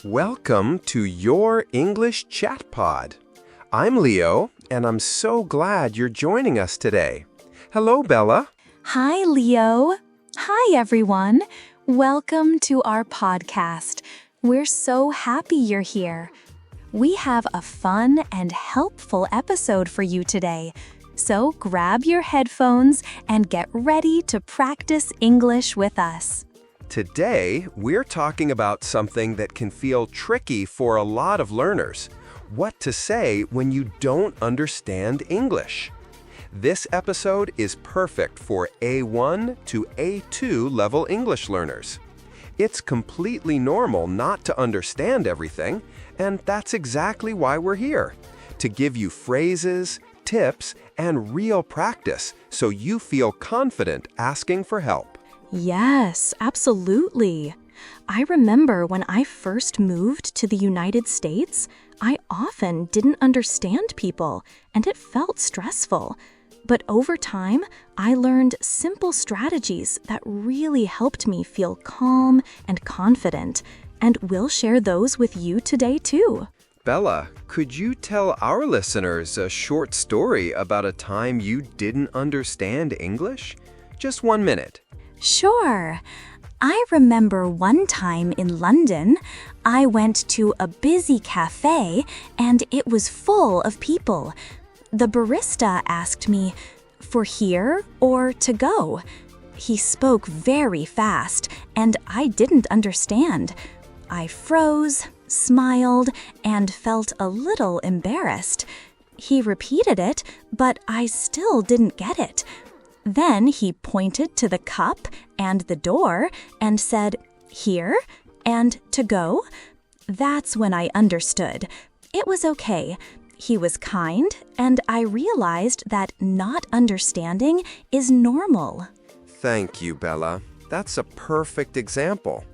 Welcome to Your English Chat Pod. I'm Leo, and I'm so glad you're joining us today. Hello, Bella. Hi, Leo. Hi, everyone. Welcome to our podcast. We're so happy you're here. We have a fun and helpful episode for you today. So grab your headphones and get ready to practice English with us. Today, we're talking about something that can feel tricky for a lot of learners. What to say when you don't understand English. This episode is perfect for A1 to A2 level English learners. It's completely normal not to understand everything, and that's exactly why we're here, to give you phrases, tips, and real practice so you feel confident asking for help. Yes, absolutely. I remember when I first moved to the United States, I often didn't understand people, and it felt stressful. But over time, I learned simple strategies that really helped me feel calm and confident, and we'll share those with you today too. Bella, could you tell our listeners a short story about a time you didn't understand English? Just 1 minute. Sure. I remember one time in London, I went to a busy cafe and it was full of people. The barista asked me, "For here or to go?" He spoke very fast and I didn't understand. I froze, smiled, and felt a little embarrassed. He repeated it, but I still didn't get it. Then he pointed to the cup and the door and said, "Here?" and "To go?" That's when I understood. It was okay. He was kind, and I realized that not understanding is normal. Thank you, Bella. That's a perfect example.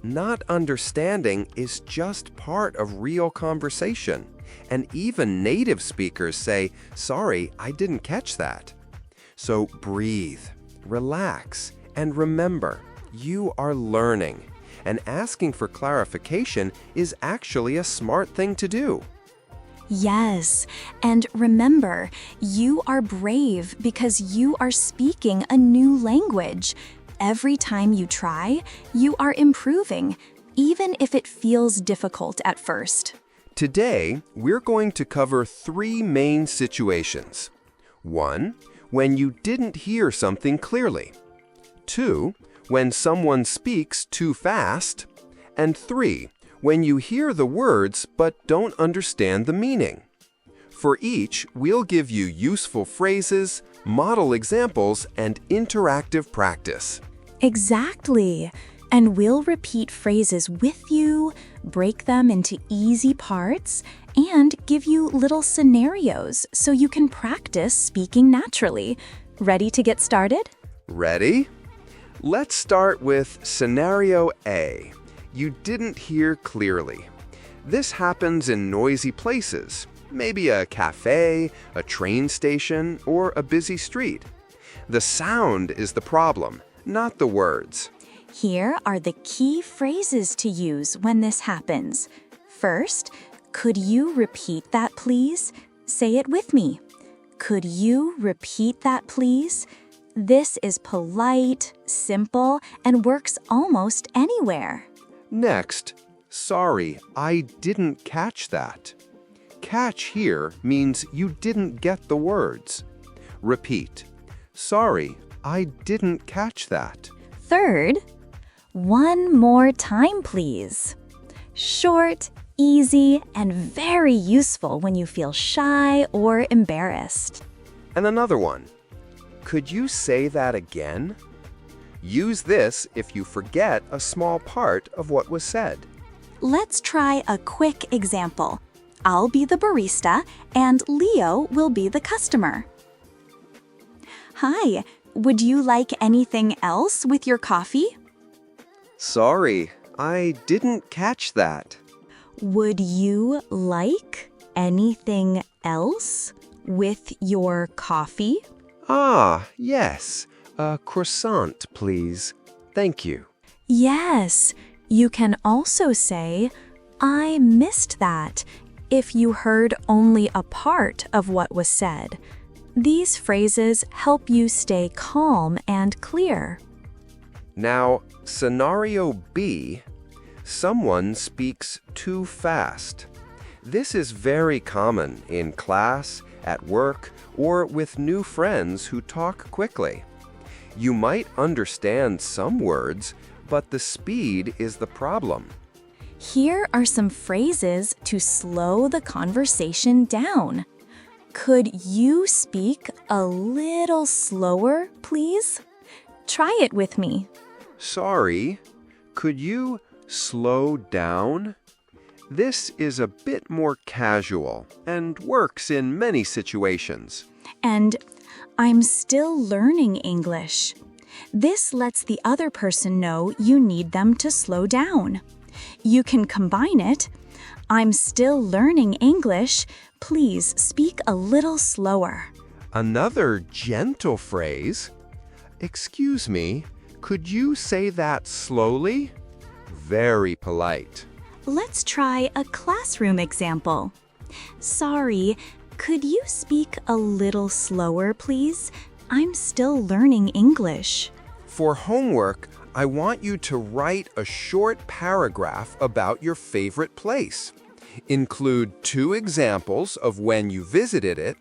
Not understanding is just part of real conversation. And even native speakers say, "Sorry, I didn't catch that." So breathe, relax, and remember, you are learning. And asking for clarification is actually a smart thing to do. Yes, and remember, you are brave because you are speaking a new language. Every time you try, you are improving, even if it feels difficult at first. Today, we're going to cover 3 main situations. 1, when you didn't hear something clearly. 2, when someone speaks too fast. And 3, when you hear the words but don't understand the meaning. For each, we'll give you useful phrases, model examples, and interactive practice. Exactly. And we'll repeat phrases with you, break them into easy parts, and give you little scenarios so you can practice speaking naturally. Ready to get started? Ready? Let's start with scenario A. You didn't hear clearly. This happens in noisy places, maybe a cafe, a train station, or a busy street. The sound is the problem, not the words. Here are the key phrases to use when this happens. First, could you repeat that, please? Say it with me. Could you repeat that, please? This is polite, simple, and works almost anywhere. Next, sorry, I didn't catch that. Catch here means you didn't get the words. Repeat. Sorry, I didn't catch that. Third, one more time, please. Short, easy, and very useful when you feel shy or embarrassed. And another one. Could you say that again? Use this if you forget a small part of what was said. Let's try a quick example. I'll be the barista, and Leo will be the customer. Hi, would you like anything else with your coffee? Sorry, I didn't catch that. Would you like anything else with your coffee? Ah, yes. A croissant, please. Thank you. Yes, you can also say, I missed that if you heard only a part of what was said. These phrases help you stay calm and clear. Now, scenario B, someone speaks too fast. This is very common in class, at work, or with new friends who talk quickly. You might understand some words, but the speed is the problem. Here are some phrases to slow the conversation down. Could you speak a little slower, please? Try it with me. Sorry, could you slow down? This is a bit more casual and works in many situations. And I'm still learning English. This lets the other person know you need them to slow down. You can combine it. I'm still learning English. Please speak a little slower. Another gentle phrase. Excuse me, could you say that slowly? Very polite. Let's try a classroom example. Sorry, could you speak a little slower, please? I'm still learning English. For homework, I want you to write a short paragraph about your favorite place. Include 2 examples of when you visited it,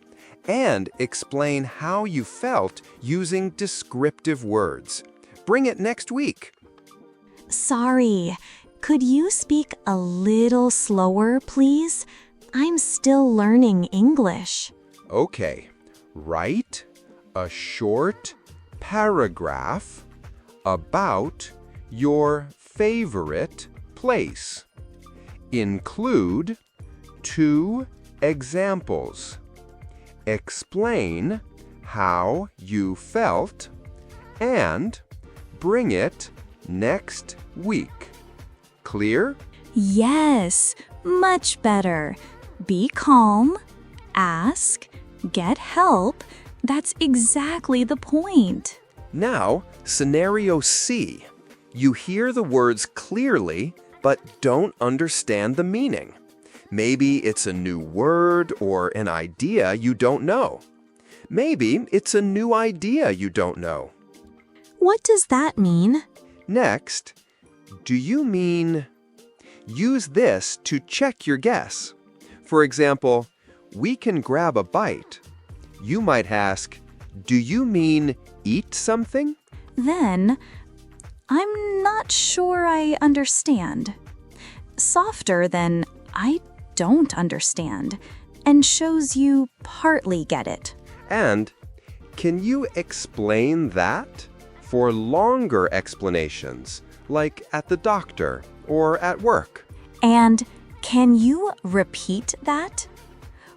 and explain how you felt using descriptive words. Bring it next week. Sorry, could you speak a little slower, please? I'm still learning English. Okay, write a short paragraph about your favorite place. Include 2 examples. Explain how you felt and bring it next week. Clear? Yes, much better. Be calm, ask, get help. That's exactly the point. Now, scenario C. You hear the words clearly, but don't understand the meaning. Maybe it's a new word or an idea you don't know. Maybe it's a new idea you don't know. What does that mean? Next, do you mean? Use this to check your guess. For example, we can grab a bite. You might ask, do you mean eat something? Then, I'm not sure I understand. Softer than I don't understand, and shows you partly get it. And can you explain that? For longer explanations, like at the doctor or at work. And can you repeat that?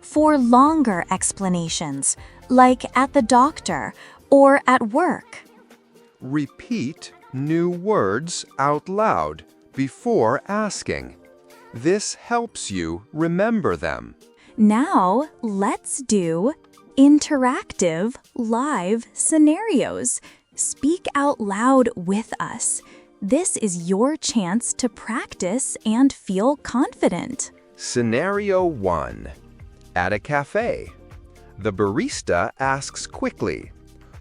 For longer explanations, like at the doctor or at work. Repeat new words out loud before asking. This helps you remember them. Now, let's do interactive live scenarios. Speak out loud with us. This is your chance to practice and feel confident. Scenario 1. At a cafe. The barista asks quickly,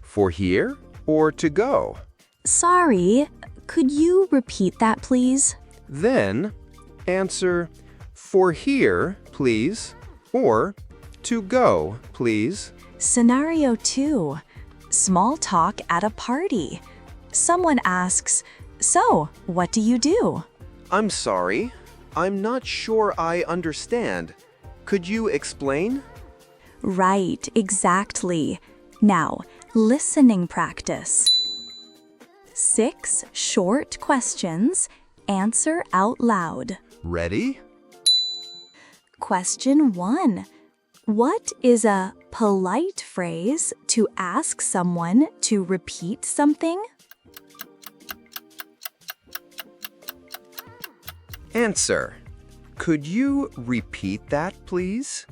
for here or to go? Sorry, could you repeat that, please? Then answer, for here, please, or to go, please. Scenario 2. Small talk at a party. Someone asks, so, what do you do? I'm sorry, I'm not sure I understand. Could you explain? Right, exactly. Now, listening practice. 6 short questions. Answer out loud. Ready? Question 1. What is a polite phrase to ask someone to repeat something? Answer. Could you repeat that, please?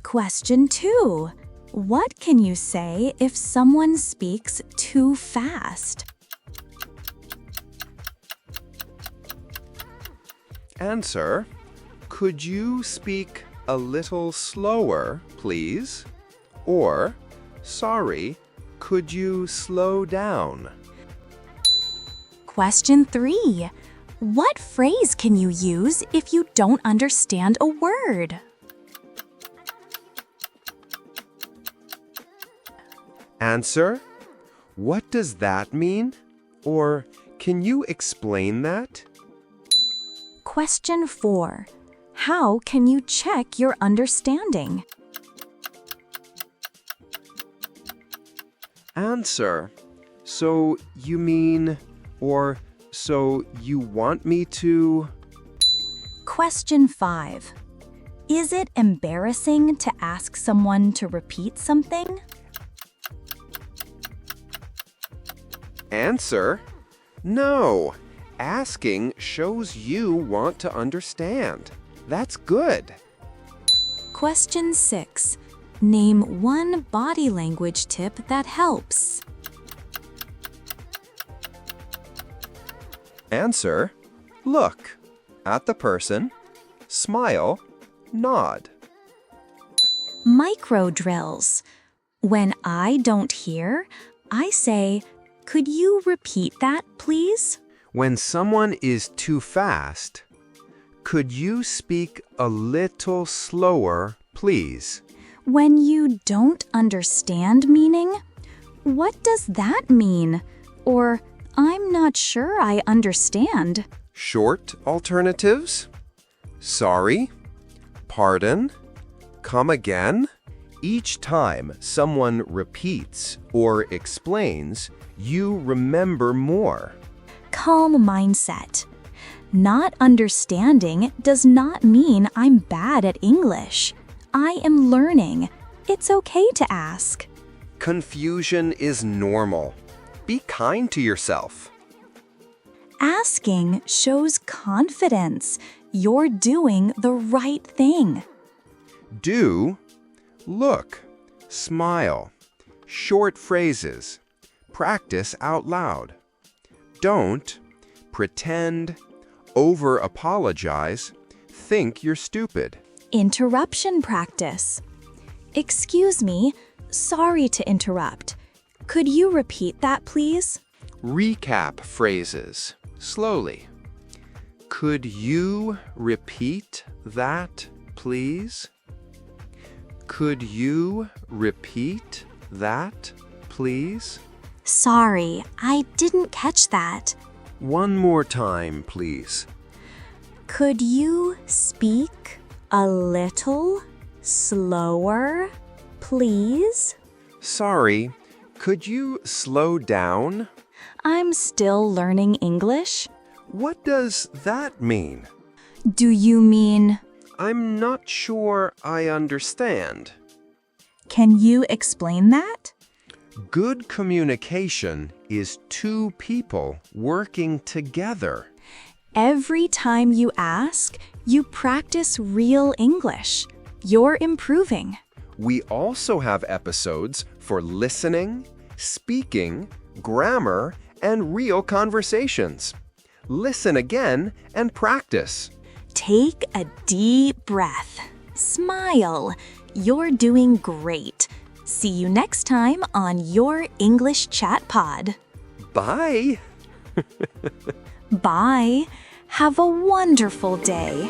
Question 2. What can you say if someone speaks too fast? Answer: could you speak a little slower, please? Or, sorry, could you slow down? Question 3. What phrase can you use if you don't understand a word? Answer: what does that mean? Or, can you explain that? Question 4. How can you check your understanding? Answer: so you mean, or so you want me to? Question 5. Is it embarrassing to ask someone to repeat something? Answer: no. Asking shows you want to understand. That's good. Question 6. Name one body language tip that helps. Answer: look at the person, smile, nod. Micro drills. When I don't hear, I say, "Could you repeat that, please?" When someone is too fast, could you speak a little slower, please? When you don't understand meaning, what does that mean? Or, I'm not sure I understand. Short alternatives: sorry, pardon, come again. Each time someone repeats or explains, you remember more. Calm mindset. Not understanding does not mean I'm bad at English. I am learning. It's okay to ask. Confusion is normal. Be kind to yourself. Asking shows confidence. You're doing the right thing. Do, look, smile, short phrases, practice out loud. Don't, pretend, over-apologize, think you're stupid. Interruption practice. Excuse me, sorry to interrupt. Could you repeat that, please? Recap phrases, slowly. Could you repeat that, please? Could you repeat that, please? Sorry, I didn't catch that. One more time, please. Could you speak a little slower, please? Sorry, could you slow down? I'm still learning English. What does that mean? Do you mean, I'm not sure I understand. can you explain that? Good communication is two people working together. Every time you ask, you practice real English. You're improving. We also have episodes for listening, speaking, grammar, and real conversations. Listen again and practice. Take a deep breath. Smile. You're doing great. See you next time on your English Chat Pod. Bye! Bye. Have a wonderful day.